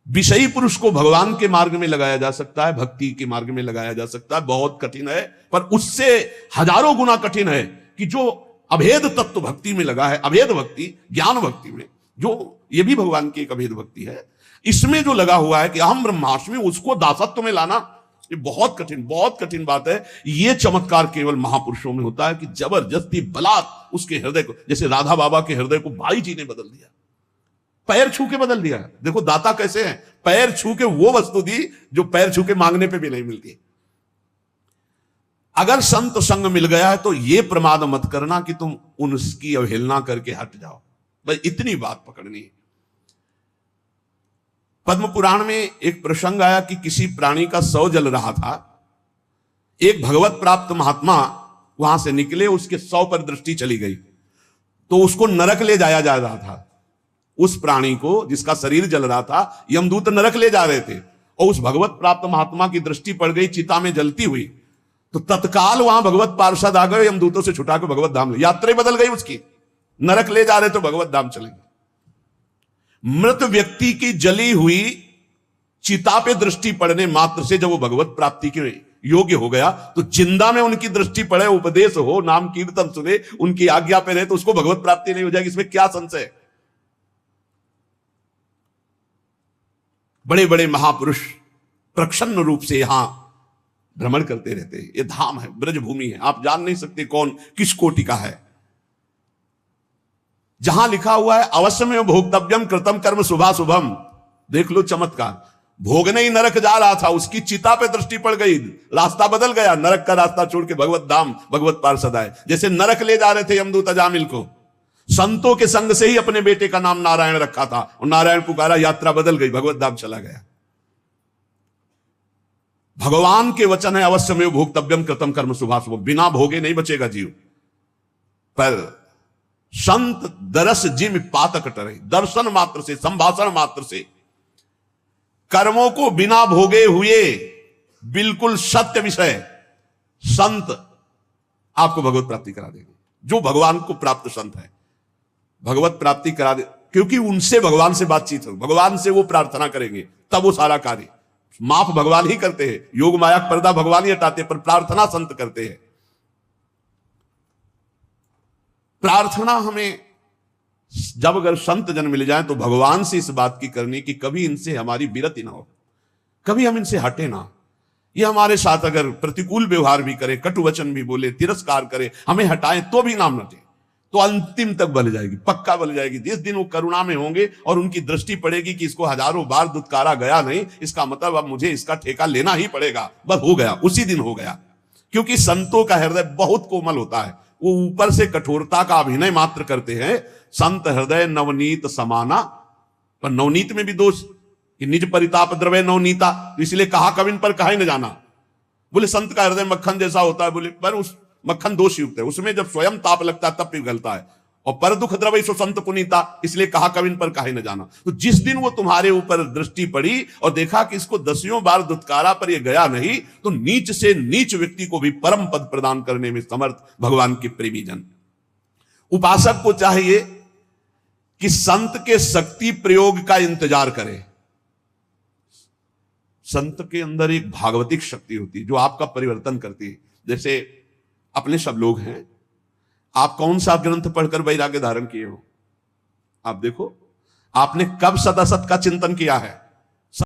विषयी पुरुष को भगवान के मार्ग में लगाया जा सकता है, भक्ति के मार्ग में लगाया जा सकता है, बहुत कठिन है, पर उससे हजारों गुना कठिन है कि जो अभेद तत्व भक्ति में लगा है, अभेद भक्ति, ज्ञान भक्ति में, जो ये भी भगवान की एक अभेद भक्ति है, इसमें जो लगा हुआ है कि अहम ब्रह्मास्मि, उसको दासत्व में लाना, ये बहुत कठिन बात है। ये चमत्कार केवल महापुरुषों में होता है कि जबरदस्ती बलात् उसके हृदय को, जैसे राधा बाबा के हृदय को भाई जी ने बदल दिया, पैर छू के बदल दिया। देखो दाता कैसे हैं, पैर छू के वो वस्तु दी जो पैर छू के मांगने पे भी नहीं मिलती। अगर संत संग मिल गया है तो ये प्रमाद मत करना कि तुम उनकी अवहेलना करके हट जाओ, बस इतनी बात पकड़नी है। पद्म पुराण में एक प्रसंग आया कि किसी प्राणी का शव जल रहा था, एक भगवत प्राप्त महात्मा वहां से निकले, उसके शव पर दृष्टि चली गई तो उसको नरक ले जाया जा रहा था। उस प्राणी को जिसका शरीर जल रहा था यमदूत नरक ले जा रहे थे, और उस भगवत प्राप्त महात्मा की दृष्टि पड़ गई चिता में जलती हुई, तो तत्काल वहां भगवत पार्षद आ गए, यमदूतों से छुटा के भगवत धाम ले, यात्रा बदल गई उसकी, नरक ले जा रहे तो भगवत धाम चलेंगे। मृत व्यक्ति की जली हुई चिता पे दृष्टि पड़ने मात्र से जब वो भगवत प्राप्ति के योग्य हो गया, तो जिंदा में उनकी दृष्टि पड़े, उपदेश हो, नाम कीर्तन सुने, उनकी आज्ञा पे रहे, तो उसको भगवत प्राप्ति नहीं हो जाएगी, इसमें क्या संशय। बड़े बड़े महापुरुष प्रसन्न रूप से यहां भ्रमण करते रहते हैं। ये धाम है, ब्रजभूमि है, आप जान नहीं सकते कौन किस कोटि का है। जहां लिखा हुआ है अवश्यमेव भोक्तव्यम कृतम कर्म शुभाशुभम, देख लो चमत्कार, भोगने ही नरक जा रहा था, उसकी चिता पे दृष्टि पड़ गई, रास्ता बदल गया, नरक का रास्ता छोड़ के भगवत धाम, भगवत पार्षद आए। जैसे नरक ले जा रहे थे यमदूत अजामिल को, संतों के संग से ही अपने बेटे का नाम नारायण रखा था, और नारायण पुकारा, यात्रा बदल गई, भगवत धाम चला गया। भगवान के वचन है अवश्यमेव भोक्तव्यम कृतम कर्म शुभाशुभम, बिना भोगे नहीं बचेगा जीव। पर संत दरस जिम पातक टरे, दर्शन मात्र से, संभाषण मात्र से, कर्मों को बिना भोगे हुए, बिल्कुल सत्य विषय, संत आपको भगवत प्राप्ति करा देंगे। जो भगवान को प्राप्त संत है भगवत प्राप्ति करा दे, क्योंकि उनसे भगवान से बातचीत हो, भगवान से वो प्रार्थना करेंगे, तब वो सारा कार्य माफ भगवान ही करते हैं, योग माया पर्दा भगवान ही हटाते हैं, पर प्रार्थना संत करते हैं। प्रार्थना हमें जब अगर संत जन मिल जाए तो भगवान से इस बात की करनी कि कभी इनसे हमारी विरति ना हो, कभी हम इनसे हटे ना। ये हमारे साथ अगर प्रतिकूल व्यवहार भी करे, कटु वचन भी बोले, तिरस्कार करे, हमें हटाए तो भी नाम न दे, तो अंतिम तक बल जाएगी, पक्का बल जाएगी। जिस दिन वो करुणा में होंगे और उनकी दृष्टि पड़ेगी कि इसको हजारों बार दुत्कारा गया नहीं, इसका मतलब अब मुझे इसका ठेका लेना ही पड़ेगा, बस हो गया, उसी दिन हो गया। क्योंकि संतों का हृदय बहुत कोमल होता है, वो ऊपर से कठोरता का अभिनय मात्र करते हैं। संत हृदय नवनीत समाना, पर नवनीत में भी दोष कि निज परिताप द्रव्य नवनीता, इसलिए कहा कविन पर कहा न जाना। बोले संत का हृदय मक्खन जैसा होता है, बोले पर उस मक्खन दोष युक्त है, उसमें जब स्वयं ताप लगता है तब पिघलता है, और पर दुख द्रव्य सो संत पुनीता, इसलिए कहा कविन पर कहा न जाना। तो जिस दिन वो तुम्हारे ऊपर दृष्टि पड़ी और देखा कि इसको 10 बार दुत्कारा पर ये गया नहीं, तो नीच से नीच व्यक्ति को भी परम पद प्रदान करने में समर्थ भगवान के प्रेमी जन। उपासक को चाहिए कि संत के शक्ति प्रयोग का इंतजार करे। संत के अंदर एक भागवतिक शक्ति होती है जो आपका परिवर्तन करती है। जैसे अपने सब लोग हैं, आप कौन सा ग्रंथ पढ़कर वैराग्य धारण किए हो? आप देखो, आपने कब सदासत का चिंतन किया है?